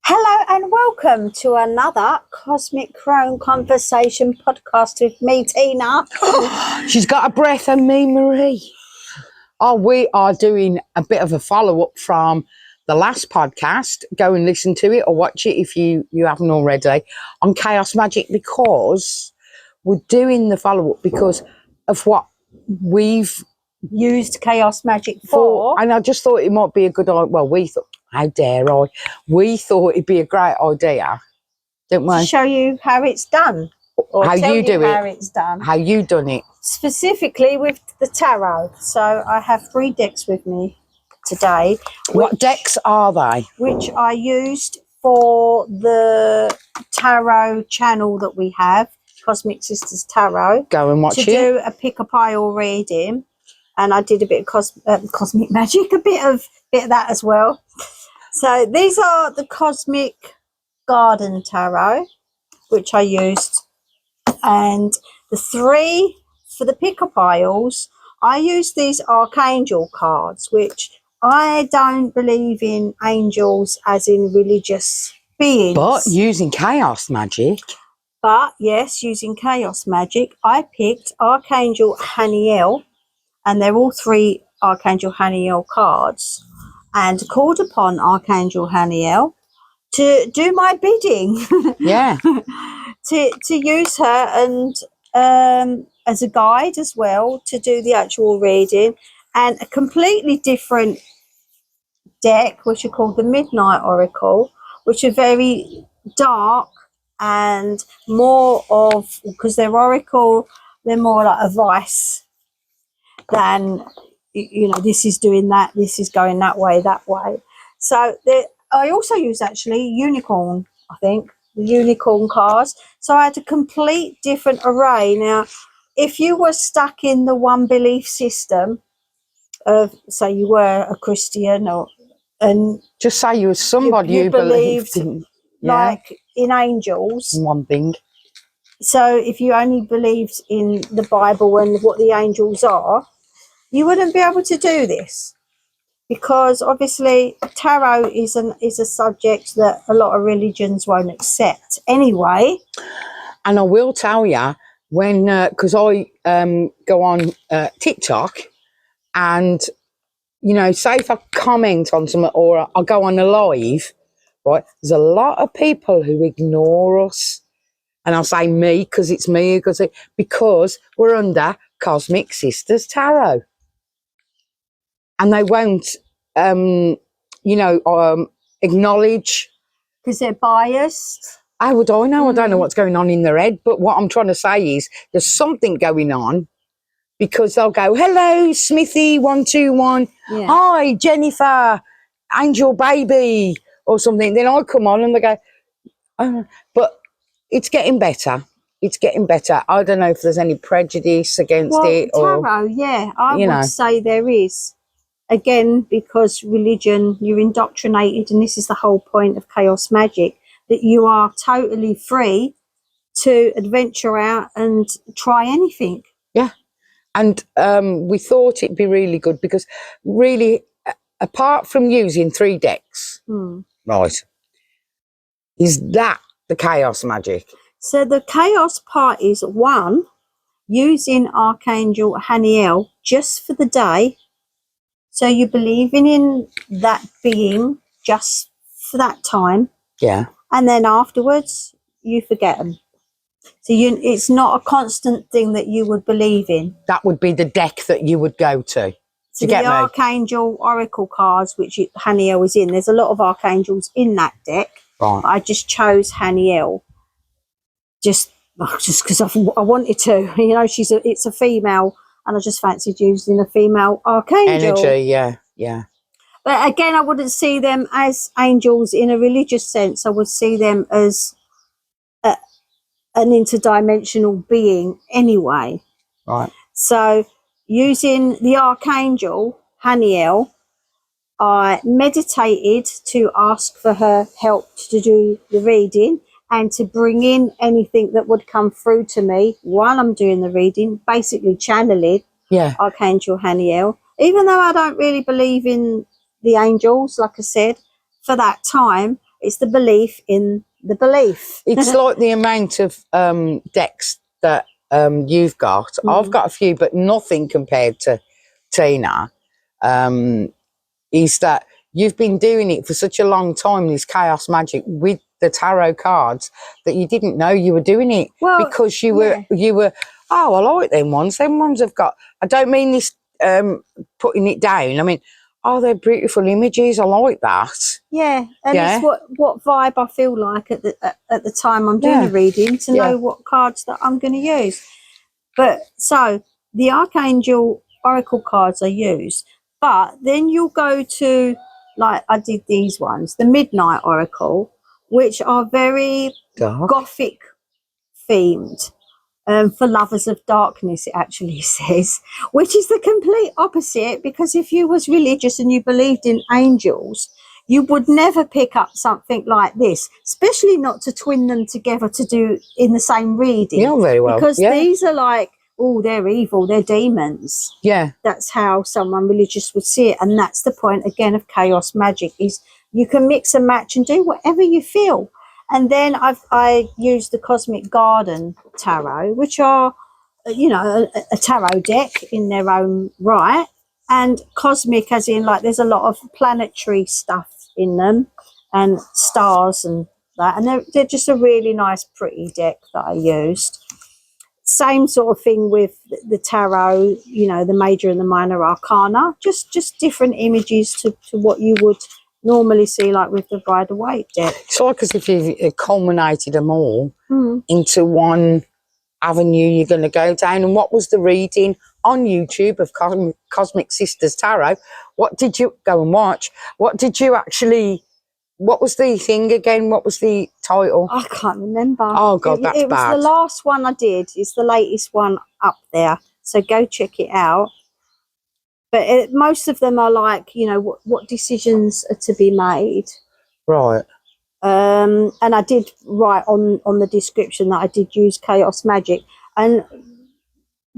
Hello and welcome to another Cosmic Crone Conversation podcast with me, Tina. She's got a breath and me, Marie. Oh, we are doing a bit of a follow-up from the last podcast. Go and listen to it or watch it if you haven't already on Chaos Magic, because we're doing the follow-up because of what we've Used Chaos Magic for. and I just thought it might be a good idea. Well, we thought, how dare I? We thought it'd be a great idea, didn't we? To show you how it's done. Or How tell you do how it. it's done. How you done it. Specifically with the tarot. So I have 3 decks with me today. What decks are they? Which I used for the tarot channel that we have, Cosmic Sisters Tarot. Go and watch to it. do a pick-a-pile reading, and I did a bit of cosmic magic, a bit of that as well. So these are the Cosmic Garden Tarot, which I used, and the 3 for the pick-a-piles, I used these Archangel cards, which I don't believe in angels as in religious beings. But using chaos magic. But yes, using chaos magic, I picked Archangel Haniel, and they're all 3 Archangel Haniel cards, and called upon Archangel Haniel to do my bidding. Yeah. to use her and as a guide as well to do the actual reading, and a completely different deck which are called the Midnight Oracle, which are very dark and more of, because they're oracle, they're more like advice than, you know, this is doing that, this is going that way. So I also use actually unicorn, I think, the unicorn cards. So I had a complete different array. Now, if you were stuck in the one belief system of, say you were a Christian, and Just say you were somebody you who believed in, like in angels. one thing. So if you only believed in the Bible and what the angels are, you wouldn't be able to do this, because obviously tarot is a subject that a lot of religions won't accept anyway. And I will tell you, when, because I go on TikTok, and, you know, say if I comment on something or I go on a live, right, there's a lot of people who ignore us. And I'll say me, because it's me, because we're under Cosmic Sisters Tarot. And they won't, acknowledge. Because they're biased. How would I know? I don't know what's going on in their head. But what I'm trying to say is there's something going on, because they'll go, hello, Smithy121. Yeah. Hi, Jennifer, Angel Baby, or something. Then I come on and they go, oh. But it's getting better. It's getting better. I don't know if there's any prejudice against it. Tarot, yeah, I would say there is. Again, because religion, you're indoctrinated, and this is the whole point of chaos magic, that you are totally free to adventure out and try anything. Yeah. And we thought it'd be really good, because really, apart from using 3 decks, right, is that the chaos magic? So the chaos part is 1, using Archangel Haniel just for the day. So you're believing in that being just for that time. Yeah. And then afterwards, you forget them. So it's not a constant thing that you would believe in. That would be the deck that you would go to. So the Archangel Oracle cards, which Haniel is in, there's a lot of Archangels in that deck. Right. I just chose Haniel just because I wanted to. You know, it's a female, and I just fancied using a female Archangel. Energy, yeah. But again, I wouldn't see them as angels in a religious sense. I would see them as an interdimensional being anyway. Right. So using the Archangel Haniel, I meditated to ask for her help to do the reading and to bring in anything that would come through to me while I'm doing the reading, basically channeling Archangel Haniel. Even though I don't really believe in the angels, like I said, for that time, It's the belief in the belief. It's like the amount of decks that you've got. I've got a few, but nothing compared to Tina. Is that you've been doing it for such a long time, this chaos magic with the tarot cards, that you didn't know you were doing it. Well, because you were, oh, I like them ones. Them ones have got, I don't mean this putting it down. I mean, oh, they're beautiful images. I like that. Yeah, and it's what vibe I feel like at the time I'm doing a reading, to know what cards that I'm going to use. But so the Archangel Oracle cards I use, but then you'll go to, like I did these ones, the Midnight Oracle, which are very Dark. Gothic themed. For lovers of darkness, it actually says, which is the complete opposite, because if you was religious and you believed in angels, you would never pick up something like this, especially not to twin them together to do in the same reading. Yeah, very well. Because these are like, oh, they're evil, they're demons. Yeah. That's how someone religious would see it. And that's the point, again, of chaos magic, is you can mix and match and do whatever you feel. And then I use the Cosmic Garden Tarot, which are, you know, a tarot deck in their own right. And cosmic as in, like, there's a lot of planetary stuff in them and stars and that. And they're just a really nice, pretty deck that I used. Same sort of thing with the tarot, you know, the major and the minor arcana. Just different images to what you would normally see, like with the Rider-Waite deck. It's like as if you culminated them all into one avenue you're going to go down. And what was the reading on YouTube of Cosmic Sisters Tarot? What did you go and watch? What did you actually? What was the thing again? What was the title? I can't remember. Oh God, that's bad. It was the last one I did. It's the latest one up there, so go check it out. But most of them are like, you know, what decisions are to be made. Right. And I did write on the description that I did use chaos magic. And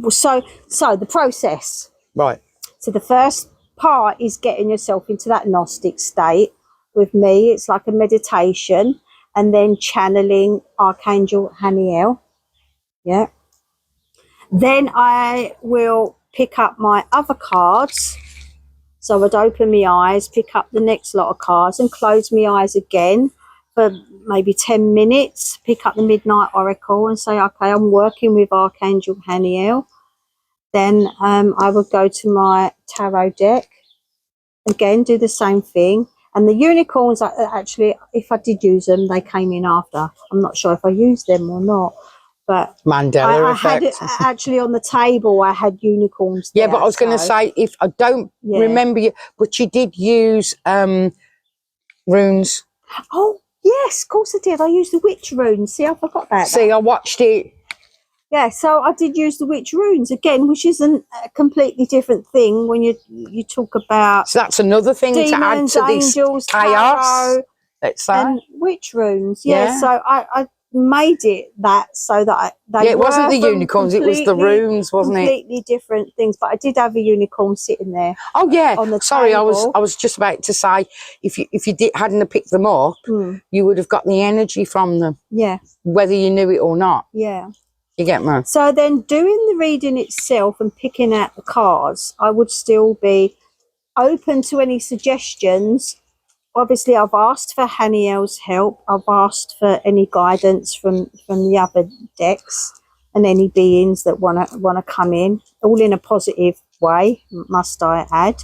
so the process. Right. So the first part is getting yourself into that Gnostic state. With me, it's like a meditation, and then channeling Archangel Haniel. Yeah. Then I will pick up my other cards. So I'd open my eyes, pick up the next lot of cards and close my eyes again for maybe 10 minutes, pick up the Midnight Oracle and say, okay, I'm working with Archangel Haniel. Then I would go to my tarot deck, again, do the same thing. And the unicorns, actually, if I did use them, they came in after. I'm not sure if I used them or not. But Mandela effect. had it actually on the table. I had unicorns there, yeah, but I was going to say, if I don't remember you, but you did use runes. Oh, yes, of course I did. I used the witch runes. See, I forgot that. See, I watched it. Yeah, so I did use the witch runes again, which isn't a completely different thing when you talk about. So that's another thing demons, to add to this angels, chaos. tarot, let's say. and witch runes. Yeah. So I made it that so that it wasn't the unicorns, it was the runes, wasn't it? Completely different things, but I did have a unicorn sitting there. Oh yeah. On the Sorry, table. I was just about to say, if you hadn't have picked them up, you would have got the energy from them. Yeah. Whether you knew it or not. Yeah. You get me? So then doing the reading itself and picking out the cards, I would still be open to any suggestions. Obviously, I've asked for Haniel's help. I've asked for any guidance from the other decks and any beings that want to come in, all in a positive way, must I add.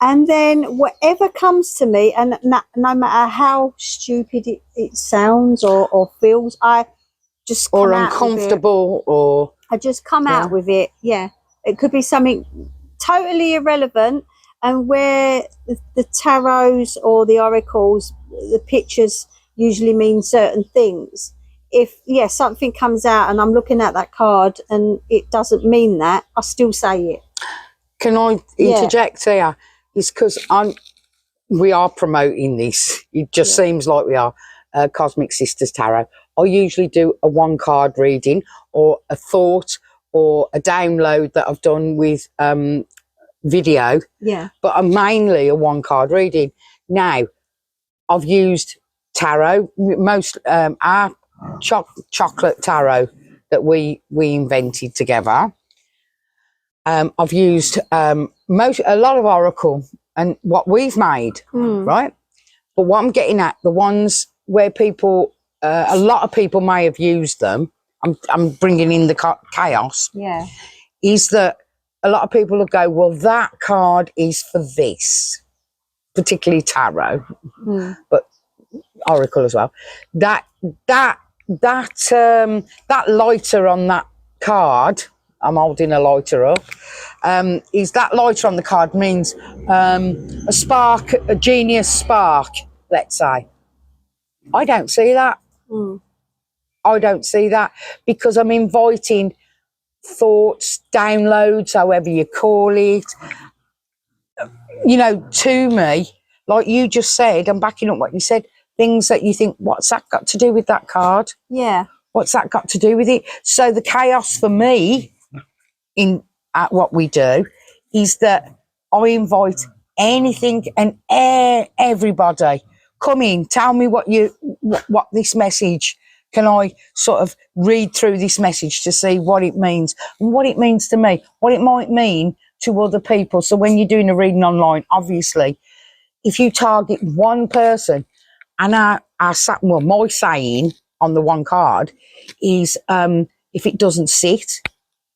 And then whatever comes to me, and no matter how stupid it sounds or feels, I just come or out uncomfortable, or I just come out with it. Yeah, it could be something totally irrelevant. And where the tarots or the oracles, the pictures usually mean certain things. If, something comes out and I'm looking at that card and it doesn't mean that, I still say it. Can I interject here? It's because we are promoting this. It just seems like we are. Cosmic Sisters Tarot. I usually do a one-card reading or a thought or a download that I've done with video. Yeah. But I'm mainly a one-card reading. Now, I've used tarot. Most our chocolate tarot that we invented together. I've used a lot of oracle and what we've made, right? But what I'm getting at, the ones where people, a lot of people may have used them. I'm bringing in the chaos. Yeah. Is that a lot of people will go, well, that card is for this, particularly tarot, but oracle as well. That lighter on that card, I'm holding a lighter up, is that lighter on the card means a spark, a genius spark, let's say. I don't see that. I don't see that, because I'm inviting thoughts, downloads, however you call it, you know, to me, like you just said, I'm backing up what you said, things that you think, what's that got to do with that card? Yeah. What's that got to do with it? So the chaos for me at what we do is that I invite anything and everybody, come in, tell me what this message, can I sort of read through this message to see what it means and what it means to me, what it might mean to other people. So when you're doing a reading online, obviously, if you target one person, and my saying on the one card is, if it doesn't sit,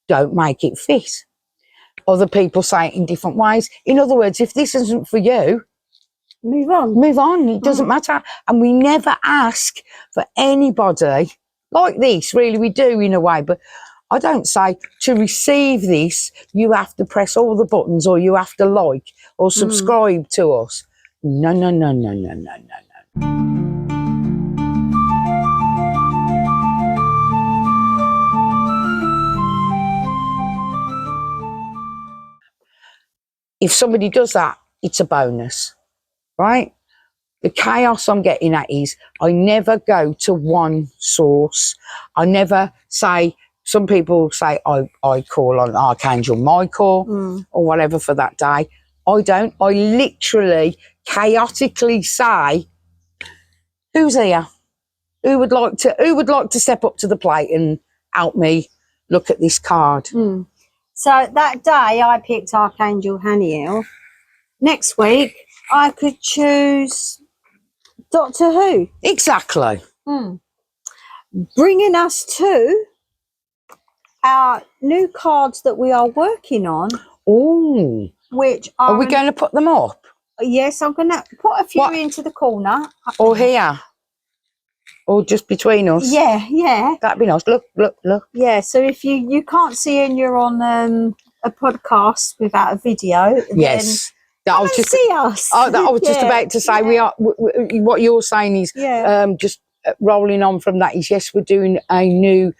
don't make it fit. Other people say it in different ways. In other words, if this isn't for you, Move on. move on. It doesn't matter. And we never ask for anybody like this, really. We do in a way, but I don't say to receive this, you have to press all the buttons or you have to like or subscribe to us. No, no, no, no, no, no, no, no. If somebody does that, it's a bonus, right? The chaos I'm getting at is I never go to one source. I never say, some people say I call on Archangel Michael or whatever for that day. I don't. I literally chaotically say, who's here? Who would like to step up to the plate and help me look at this card? So that day I picked Archangel Haniel. Next week I could choose Doctor Who. Exactly. Bringing us to our new cards that we are working on. Oh, Which are we going to put them up? Yes, I'm going to put a few into the corner. Or here? Or just between us? Yeah, yeah. That'd be nice. Look, look, look. Yeah, so if you can't see and you're on a podcast without a video, yes. Then I was just see us. I was just about to say we are. What you're saying is just rolling on from that is yes, we're doing a new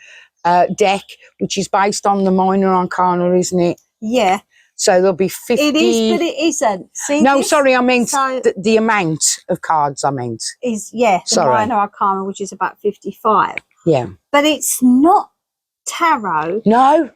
deck which is based on the Minor Arcana, isn't it? Yeah. So there'll be 50. It is, but it isn't. See, no, sorry, I meant the amount of cards. I meant is the Minor Arcana, which is about 55. Yeah, but it's not tarot. No,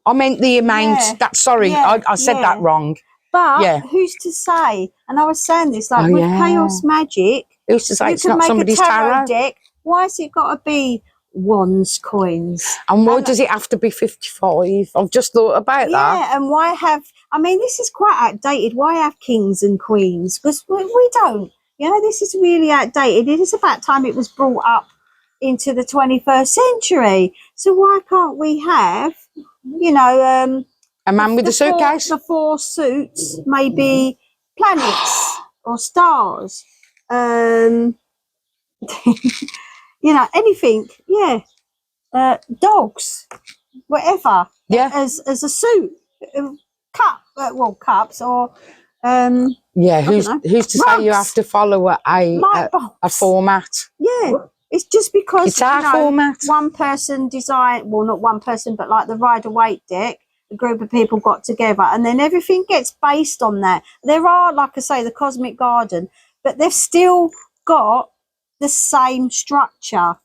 I meant the amount. I said that wrong. But who's to say? And I was saying this, like with chaos magic, who's to say it's not somebody's tarot deck? Why has it got to be wands, coins? And why does it have to be 55? I've just thought about that. Yeah, and why have? I mean, this is quite outdated. Why have kings and queens? Because we don't. You know, this is really outdated. It is about time it was brought up into the 21st century. So why can't we have, you know, a man with a suitcase? The 4 suits, maybe planets or stars. You know, anything. Yeah. Dogs, whatever. Yeah. As a suit. Cups or who's to say you have to follow a format? Yeah, it's just because it's our format. One person designed, well, not one person, but like the Rider-Waite deck, a group of people got together, and then everything gets based on that. There are, like I say, the Cosmic Garden, but they've still got the same structure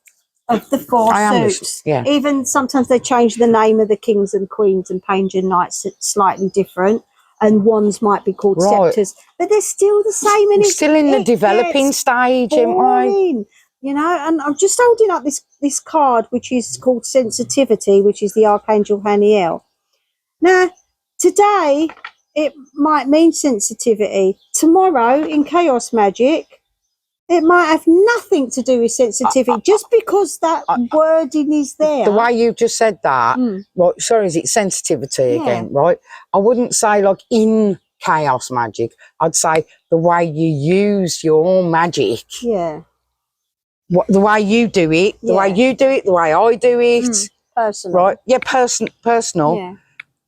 of the 4 suits. Yeah. Even sometimes they change the name of the kings and queens and page and knights. It's slightly different. and wands might be called Right. scepters, but they're still the same. And We're it's still in the it developing gets stage, aren't we? boring, you know. And I'm just holding up this card, which is called sensitivity, which is the Archangel Haniel. Now, today it might mean sensitivity. Tomorrow in chaos magic, it might have nothing to do with sensitivity, just because that wording is there. The way you just said that, Mm. right, sorry, is it sensitivity Yeah. again, right? I wouldn't say like in chaos magic. I'd say the way you use your magic, Yeah, the way you do it, the way Yeah. you do it, the way I do it, personal. right? Yeah, personal. Yeah,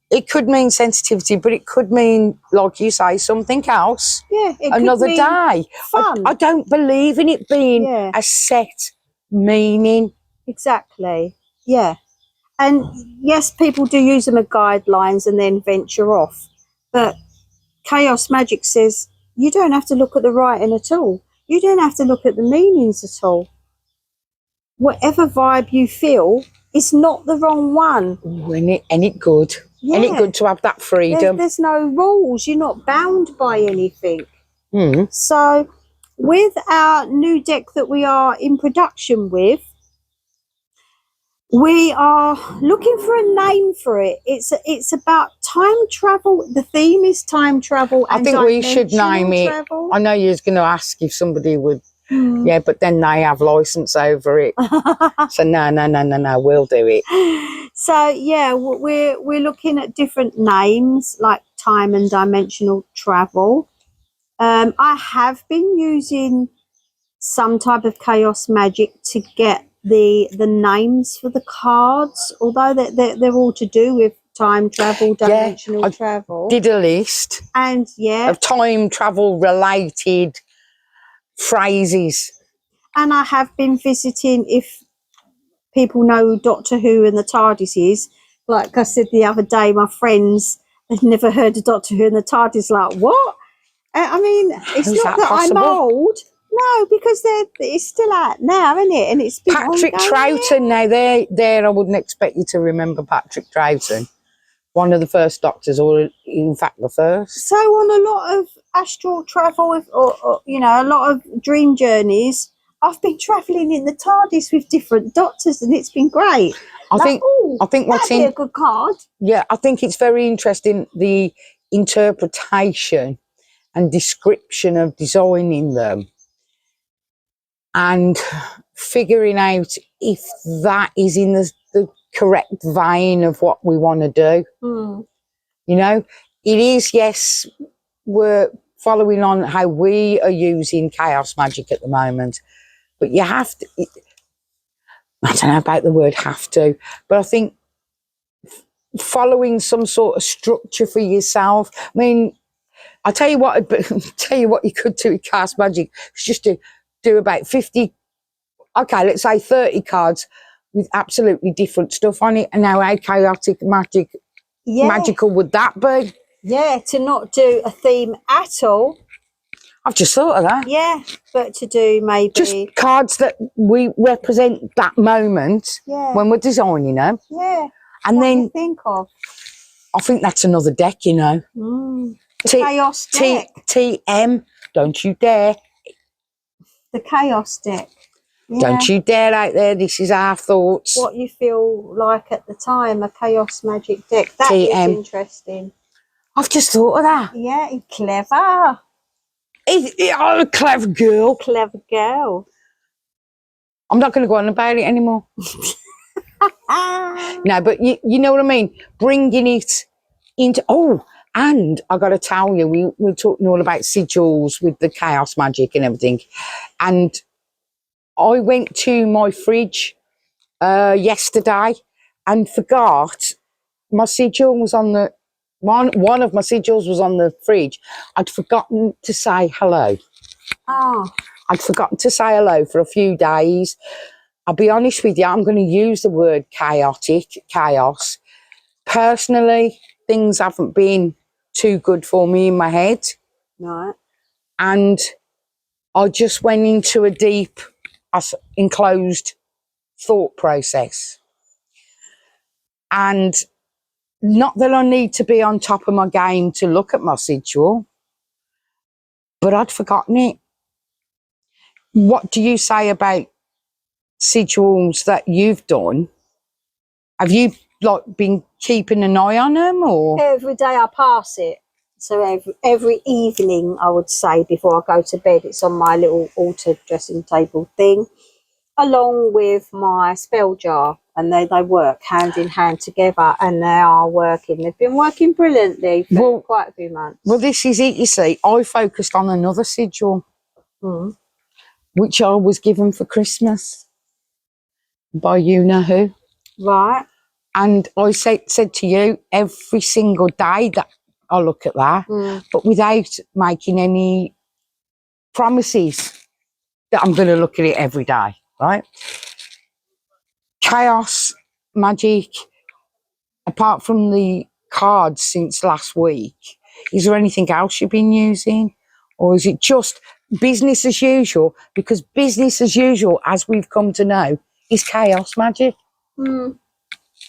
It could mean sensitivity, but it could mean, like you say, something else. yeah. It Another could mean day. fun. I don't believe in it being Yeah. a set meaning. Exactly. Yeah. And yes, people do use them as guidelines and then venture off. But chaos magic says you don't have to look at the writing at all. You don't have to look at the meanings at all. Whatever vibe you feel is not the wrong one. Ooh, ain't it good? Yeah. Ain't it good to have that freedom? There's no rules. You're not bound by anything. Mm. So with our new deck that we are in production with, we are looking for a name for it. It's about time travel. The theme is time travel. I And think we should name it. travel. I know you was going to ask if somebody would, Hmm. yeah, but then they have license over it. So no, we'll do it. So yeah, we're looking at different names like time and dimensional travel. I have been using some type of chaos magic to get the names for the cards, although they're all to do with time travel, dimensional I travel. Did a list And yeah, of time travel related phrases. and I have been visiting, if people know Doctor Who and the TARDIS is, like I said the other day, my friends had never heard of Doctor Who and the TARDIS, like, what? I mean, it's How's not that that possible? I'm old. No, because it's still out now, isn't it? And it's been Patrick ongoing. Troughton. Now there, I wouldn't expect you to remember Patrick Troughton, one of the first Doctors, or in fact the first. So on a lot of astral travel, or you know, a lot of dream journeys, I've been travelling in the TARDIS with different doctors, and it's been great. I think what's that'd be a good card. Yeah, I think it's very interesting, the interpretation and description of designing them and figuring out if that is in the correct vein of what we want to do. You know, it is, yes, we're following on how we are using chaos magic at the moment, but you have to, I don't know about the word have to, but I think following some sort of structure for yourself. I mean, I'll tell you what, you could do with chaos magic. It's just to do about 50, okay, let's say 30 cards with absolutely different stuff on it. And now how chaotic magical would that be? Yeah, to not do a theme at all. I've just thought of that. Yeah, but to do maybe Just cards that we represent that moment when we're designing them. Yeah. And what then do you think of? I think that's another deck, you know. The chaos deck. TM, don't you dare. The chaos deck. Yeah. Don't you dare out there. This is our thoughts. What you feel like at the time, a chaos magic deck. That is TM. interesting. I've just thought of that. Yeah, clever. I'm a clever girl. Clever girl. I'm not going to go on about it anymore. No, but you know what I mean? Bringing it into... Oh, and I got to tell you, we were talking all about sigils with the chaos magic and everything. And I went to my fridge yesterday and forgot my sigil was on the... One of my sigils was on the fridge. I'd forgotten to say hello. Oh. I'd forgotten to say hello for a few days. I'll be honest with you, I'm going to use the word chaos. Personally, things haven't been too good for me in my head. Right. And I just went into a deep, enclosed thought process. And not that I need to be on top of my game to look at my schedule, but I'd forgotten it. What do you say about schedules that you've done? Have you like been keeping an eye on them, or Every day I pass it. So every evening, I would say, before I go to bed, it's on my little altar dressing table thing, along with my spell jar. And they work hand in hand together, and they are working. They've been working brilliantly for quite a few months. Well, this is it, you see. I focused on another sigil, which I was given for Christmas by you know who. Right. And I said to you, every single day that I look at that, but without making any promises that I'm going to look at it every day, right? Chaos magic, apart from the cards since last week, is there anything else you've been using? Or is it just business as usual? Because business as usual, as we've come to know, is chaos magic.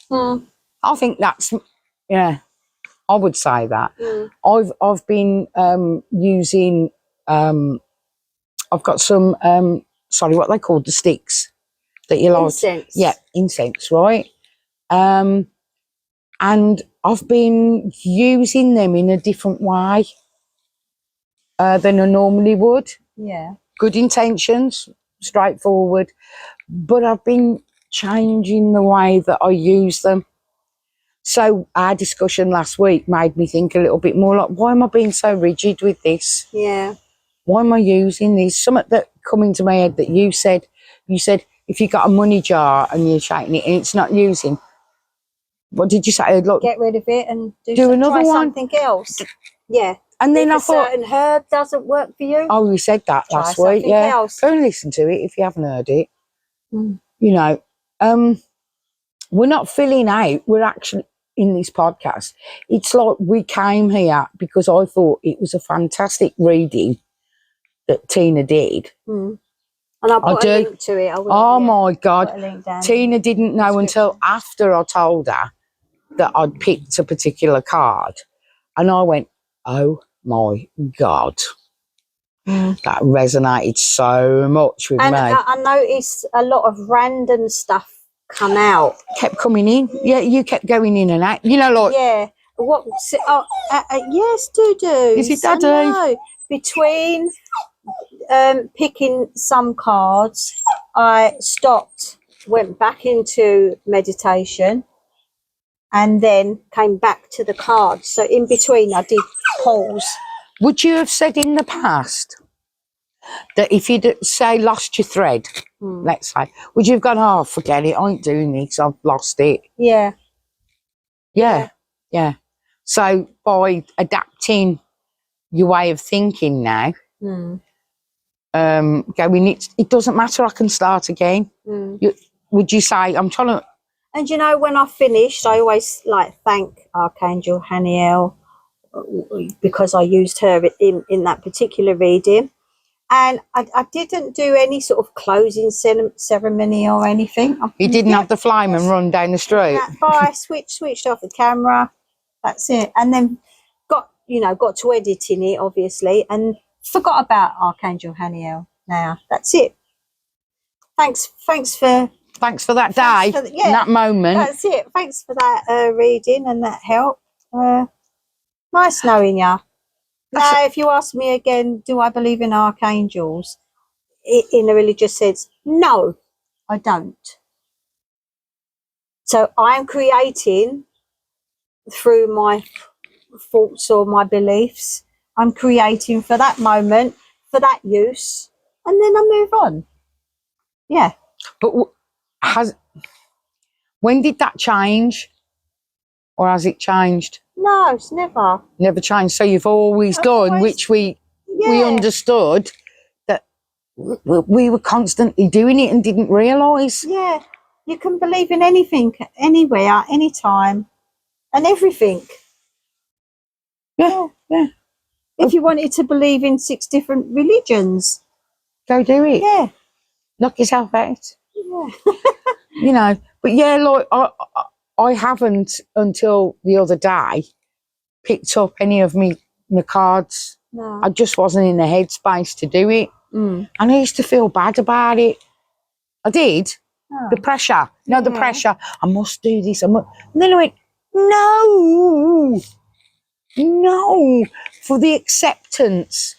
I think that's, yeah, I would say that. I've been using, I've got some, sorry, what they called, the sticks that you like. Incense. Yeah, incense, right? And I've been using them in a different way than I normally would. Yeah. Good intentions, straightforward, but I've been changing the way that I use them. So our discussion last week made me think a little bit more like, why am I being so rigid with this? Yeah. Why am I using this? Something that come into my head that you said if you got a money jar and you're shaking it and it's not using, what did you say? Look, get rid of it and do another try one. something else. Yeah. And then if I thought, certain herb doesn't work for you. oh, you said that try last week. something Yeah, else. go and listen to it if you haven't heard it. You know, we're not filling out. We're actually in this podcast. It's like we came here because I thought it was a fantastic reading that Tina did. And I'll put a link to it. I will, oh my God. Put a link down Tina didn't know until after I told her that I'd picked a particular card. And I went, oh my God. That resonated so much with me. And I noticed a lot of random stuff come out. Kept coming in. Yeah, you kept going in and out. You know, like... Yeah. What? Yes, do. Is it Daddy? No. Between picking some cards, I stopped, went back into meditation, and then came back to the cards. So in between, I did pause. Would you have said in the past that if you'd say lost your thread, let's say, would you have gone, oh, forget it, I ain't doing this, I've lost it? Yeah. Yeah. So by adapting your way of thinking now, going, it doesn't matter, I can start again. Would you say, I'm trying to... And you know, when I finished, I always thank Archangel Haniel because I used her in that particular reading. And I didn't do any sort of closing ceremony or anything. You didn't have the flame and run down the street? I switched off the camera. That's it. And then got to editing it, obviously, and forgot about Archangel Haniel now. That's it. Thanks for that day, that moment. That's it. Thanks for that reading and that help. Nice knowing you. Now, if you ask me again, do I believe in archangels in a religious sense? No, I don't. So I'm creating through my thoughts or my beliefs. I'm creating for that moment, for that use, and then I move on. Yeah. But when did that change? Or has it changed? No, it's never. Never changed. So you've always done, which we understood that we were constantly doing it and didn't realise. Yeah. You can believe in anything, anywhere, anytime, and everything. Yeah. If you wanted to believe in 6 different religions, go do it. Yeah. Knock yourself out. Yeah. You know, but yeah, like I haven't until the other day picked up any of my cards. No. I just wasn't in the headspace to do it. Mm. And I used to feel bad about it. I did. Oh. The pressure. No, the Yeah. pressure. I must do this. And then I went, no, for the acceptance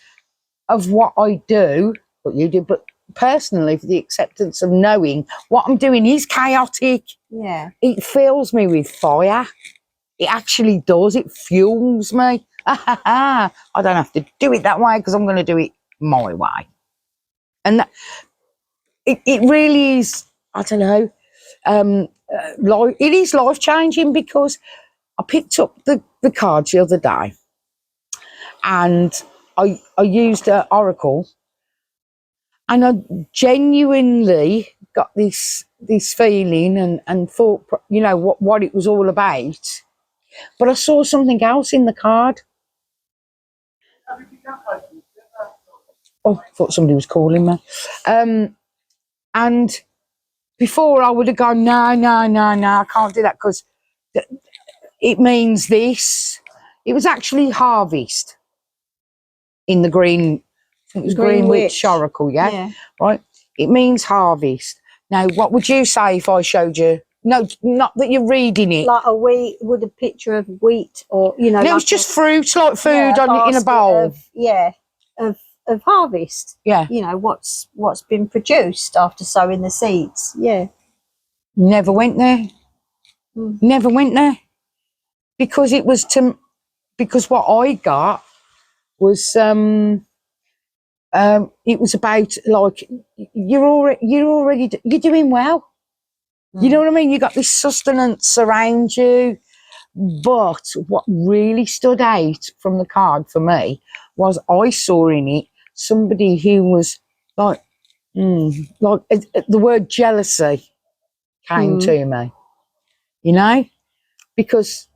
of what I do, what you do, but personally for the acceptance of knowing what I'm doing is chaotic. Yeah. It fills me with fire. It actually does. It fuels me. I don't have to do it that way because I'm going to do it my way. And that, it really is, I don't know, it is life-changing because I picked up the cards the other day and I used Oracle, and I genuinely got this feeling and thought, you know, what it was all about. But I saw something else in the card. Oh, I thought somebody was calling me. And before I would have gone, no, I can't do that because it means this. It was actually harvest in the green, I think it was Greenwich Oracle, Yeah. right? It means harvest. Now, what would you say if I showed you? No, not that you're reading it. Like a wheat, with a picture of wheat, or No, like it was just fruit, like food yeah, in a basket bowl. Of harvest. Yeah. You know what's been produced after sowing the seeds. Yeah. Never went there. Mm. Never went there. Because it was because what I got was it was about like you're doing well. You know what I mean? You got this sustenance around you. But what really stood out from the card for me was I saw in it somebody who was like the word jealousy came to me, you know, because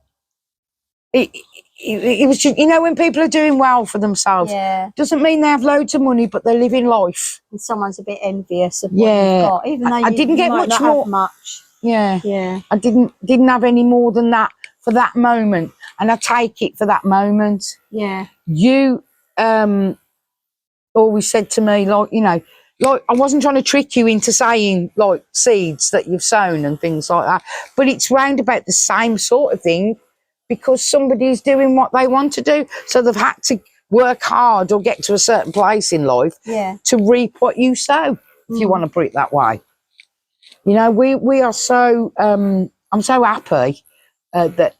it was just, you know, when people are doing well for themselves, Yeah. doesn't mean they have loads of money, but they're living life. And someone's a bit envious of what Yeah. you've got, even though I didn't you get might much not more. have much. Yeah. Yeah. I didn't have any more than that for that moment, and I take it for that moment. Yeah. You always said to me, like, you know, like I wasn't trying to trick you into saying like seeds that you've sown and things like that, but it's round about the same sort of thing because somebody's doing what they want to do, so they've had to work hard or get to a certain place in life to reap what you sow, if you want to put it that way. You know, we are so I'm so happy that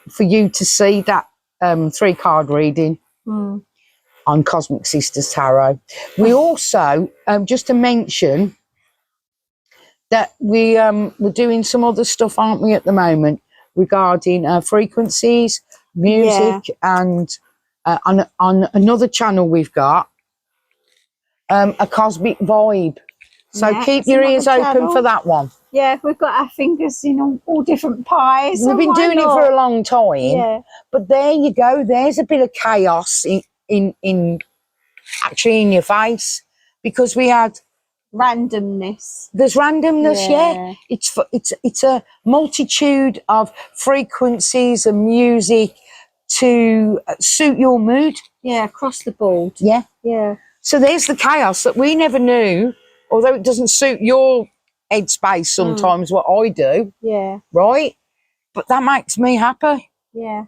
for you to see that 3-card reading on Cosmic Sisters Tarot. We also, just to mention that we're doing some other stuff, aren't we, at the moment, regarding frequencies, music, and on another channel we've got a Cosmic Vibe. So keep your ears open for that one. Yeah, we've got our fingers in all different pies. We've been doing it for a long time, but there you go. There's a bit of chaos in actually in your face, because we had randomness. There's randomness, yeah. It's a multitude of frequencies and music to suit your mood. Yeah, across the board. Yeah. Yeah. So there's the chaos that we never knew, although it doesn't suit your headspace sometimes, what I do. Yeah. Right? But that makes me happy. Yeah.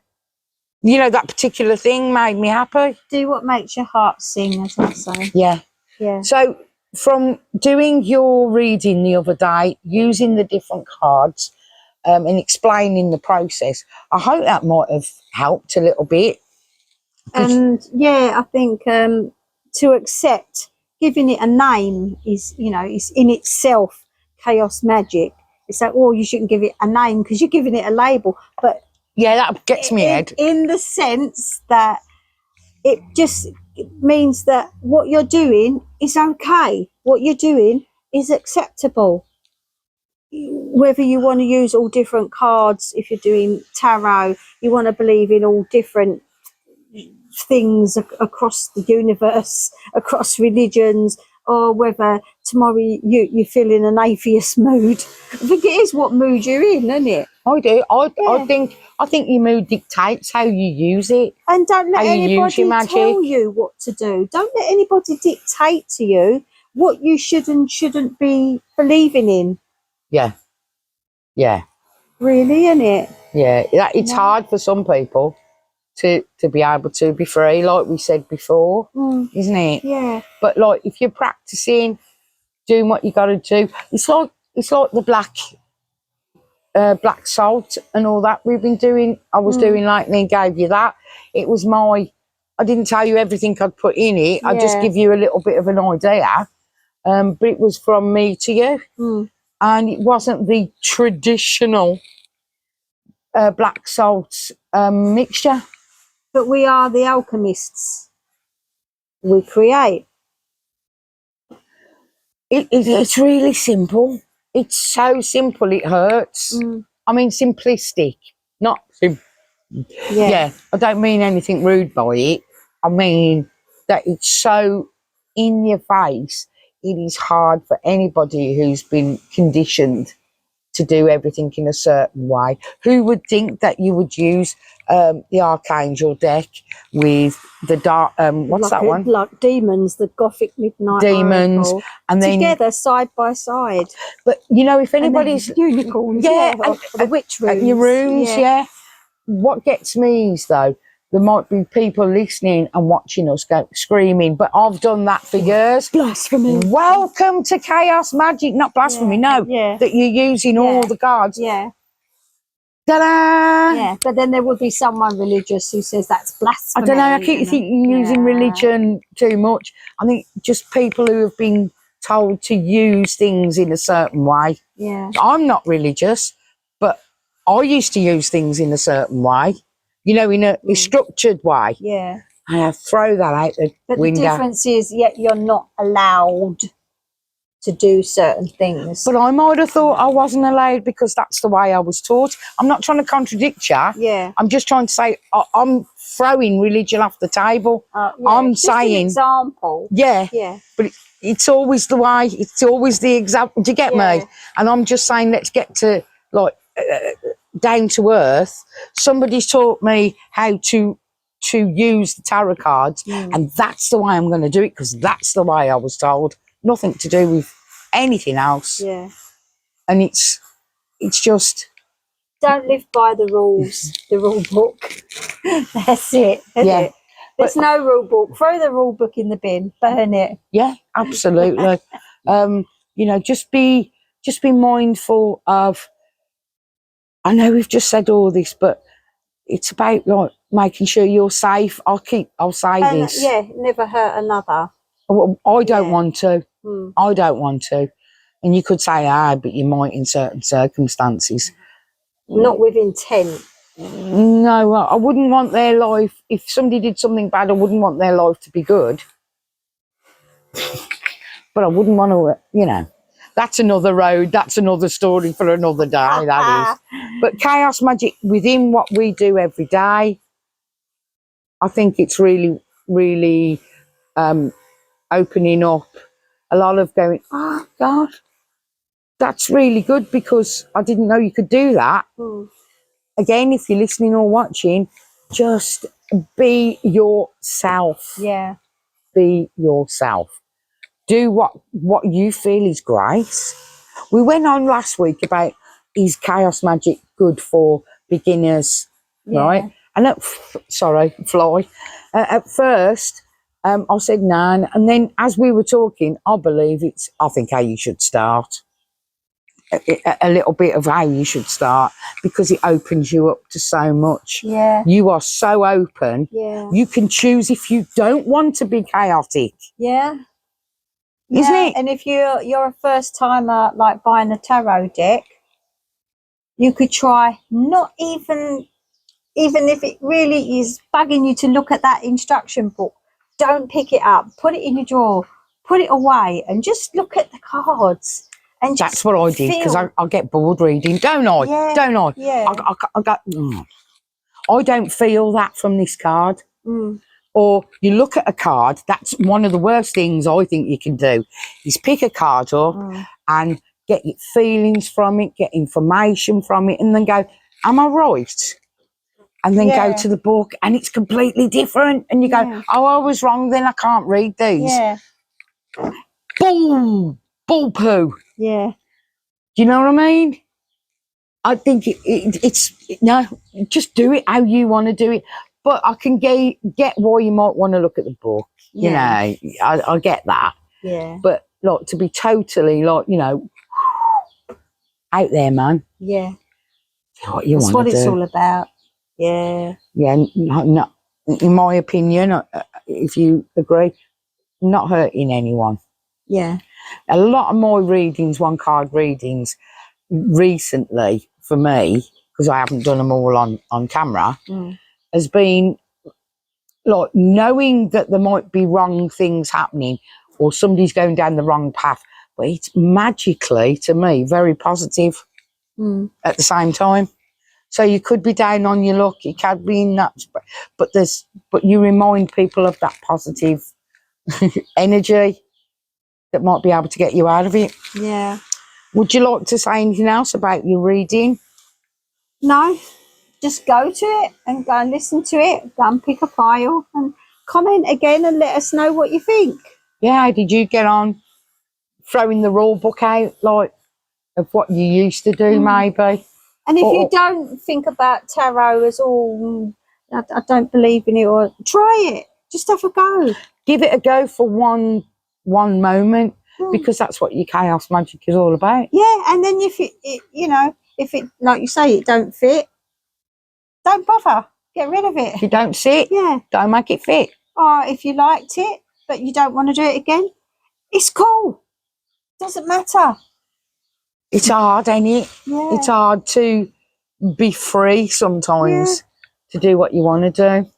You know, that particular thing made me happy. Do what makes your heart sing, as I say. Yeah. Yeah. So from doing your reading the other day, using the different cards and explaining the process, I hope that might have helped a little bit. And yeah, I think to accept, giving it a name is, you know, is in itself chaos magic. It's like, oh, you shouldn't give it a name because you're giving it a label. But yeah, that gets me head. In the sense that it just means that what you're doing is okay. What you're doing is acceptable. Whether you want to use all different cards, if you're doing tarot, you want to believe in all different things across the universe, across religions, or whether tomorrow you feel in an atheist mood. I think it is what mood you're in, isn't it? I do. I Yeah. think your mood dictates how you use it. And don't let How you use your anybody magic. tell you what to do. Don't let anybody dictate to you what you should and shouldn't be believing in. Yeah. Yeah. Really, isn't it? Yeah. It's No. hard for some people to be able to be free, like we said before, isn't it? Yeah. But like if you're practicing, doing what you got to do, it's like the black salt and all that we've been doing. I was doing lately and gave you that. It was I didn't tell you everything I'd put in it. I just Yeah. give you a little bit of an idea. But it was from me to you, and it wasn't the traditional black salt mixture. But we are the alchemists. We create. It's really simple. It's so simple it hurts. I mean, simplistic, not yeah. I don't mean anything rude by it. I mean that it's so in your face. It is hard for anybody who's been conditioned to do everything in a certain way. Who would think that you would use the Archangel deck with the dark? What's that one? Like demons, the Gothic Midnight Demons, Oracle, and then together side by side. But you know, if And then anybody's unicorns, yeah, or the witch rooms, your rooms, yeah. What gets me is though, there might be people listening and watching us go screaming, but I've done that for years. Blasphemy. Welcome to Chaos Magic, not blasphemy, no. Yeah. That you're using all the cards. Yeah. Ta-da! Yeah. But then there would be someone religious who says that's I blasphemy. don't know, I think you're using religion too much. I think just people who have been told to use things in a certain way. Yeah. I'm not religious, but I used to use things in a certain way, you know, in a structured way. Yeah. And I throw that out the window. The difference is, yet you're not allowed to do certain things. But I might have thought I wasn't allowed because that's the way I was taught. I'm not trying to contradict you. Yeah. I'm just trying to say I'm throwing religion off the table. I'm just saying an example. Yeah. Yeah. But it's always the way. It's always the example. Do you get me? And I'm just saying, let's get to like down to earth. Somebody's taught me how to use the tarot cards, and that's the way I'm going to do it because that's the way I was told. Nothing to do with anything else. Yeah. And it's just Don't live by the rules, the rule book. That's it. Isn't it? There's no rule book. Throw the rule book in the bin. Burn it. Yeah, absolutely. You know, just be mindful of. I know we've just said all this, but it's about like making sure you're safe. I'll say this. Yeah, never hurt another. I don't want to. Mm. I don't want to. And you could say, but you might in certain circumstances. Not with intent. No, I wouldn't want their life. If somebody did something bad, I wouldn't want their life to be good. But I wouldn't want to, you know. That's another road. That's another story for another day, that is. But Chaos Magic, within what we do every day, I think it's really, really opening up a lot of going, oh, God, that's really good because I didn't know you could do that. Again, if you're listening or watching, just be yourself. Yeah. Be yourself. Do what you feel is great. We went on last week about is Chaos Magic good for beginners, right? And at first, I said no, and then as we were talking, I think how you should start. A little bit of how you should start because it opens you up to so much. Yeah. You are so open. Yeah. You can choose if you don't want to be chaotic. Yeah. Isn't it? And if you're a first timer, like buying a tarot deck, you could try not even if it really is bugging you to look at that instruction book, don't pick it up, put it in your drawer, put it away and just look at the cards. And that's what I did because I get bored reading, don't I? Yeah, don't I? Yeah. I don't feel that from this card. Or you look at a card. That's one of the worst things I think you can do, is pick a card up and get your feelings from it, get information from it, and then go, am I right? And then go to the book and it's completely different. And you go, oh, I was wrong, then I can't read these. Yeah. Bull poo. Yeah. Do you know what I mean? I think it's no, just do it how you want to do it. But I can get why you might want to look at the book. You know, I get that. Yeah. But like, to be totally like, you know, out there, man. Yeah. What you That's want what to it's do. all about. Yeah. Yeah, no, in my opinion, if you agree, not hurting anyone. Yeah. A lot of my readings, one card readings, recently for me, because I haven't done them all on camera, has been like knowing that there might be wrong things happening or somebody's going down the wrong path, but it's magically, to me, very positive at the same time. So you could be down on your luck, you could be in that, but you remind people of that positive energy that might be able to get you out of it. Yeah. Would you like to say anything else about your reading? No, just go to it and go and listen to it. Go and pick a file and comment again and let us know what you think. Yeah, how did you get on throwing the rule book out, like, of what you used to do, maybe? And if you don't think about tarot as all, I don't believe in it, or try it. Just have a go. Give it a go for one moment, because that's what your chaos magic is all about. Yeah, and then if if it, like you say, it don't fit, don't bother. Get rid of it. If you don't see it, don't make it fit. Or if you liked it, but you don't want to do it again, it's cool. Doesn't matter. It's hard, ain't it? Yeah. It's hard to be free sometimes to do what you want to do.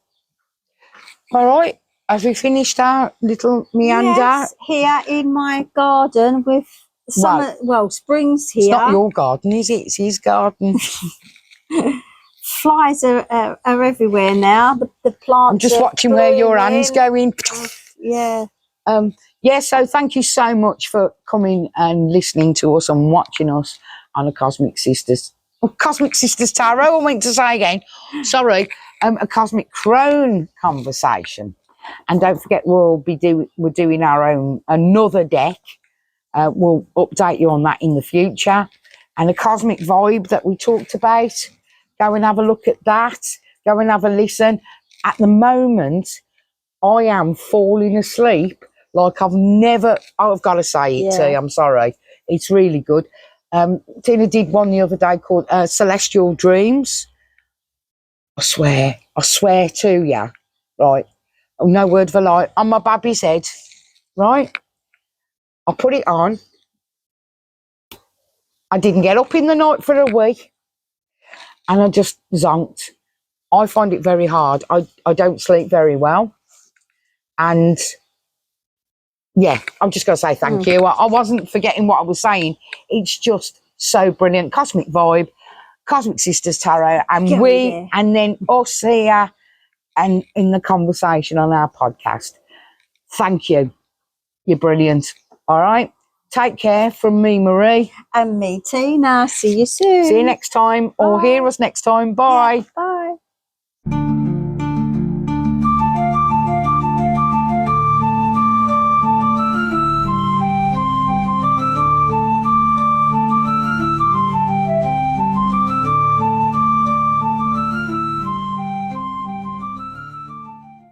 All right, have we finished our little meander? Yes, here in my garden with summer, spring's here. It's not your garden, is it? It's his garden. Flies are everywhere now. The plants. I'm just watching where your hand's going. Yeah. So thank you so much for coming and listening to us and watching us on a Cosmic Sisters Tarot. I meant to say again, sorry, a Cosmic Crone conversation. And don't forget, we're doing our own another deck. We'll update you on that in the future. And a Cosmic Vibe that we talked about. Go and have a look at that. Go and have a listen. At the moment, I am falling asleep like I've got to say it, T, I'm sorry. It's really good. Tina did one the other day called Celestial Dreams. I swear to you, right? Oh, no word of a lie. On my baby's head, right? I put it on. I didn't get up in the night for a week. And I just zonked. I find it very hard. I don't sleep very well. And I'm just going to say thank you. I wasn't forgetting what I was saying. It's just so brilliant. Cosmic Vibe, Cosmic Sisters Tarot, and and then us here and in the conversation on our podcast. Thank you. You're brilliant. All right. Take care from me, Marie. And me, Tina. See you soon. See you next time, or hear us next time. Bye. Bye.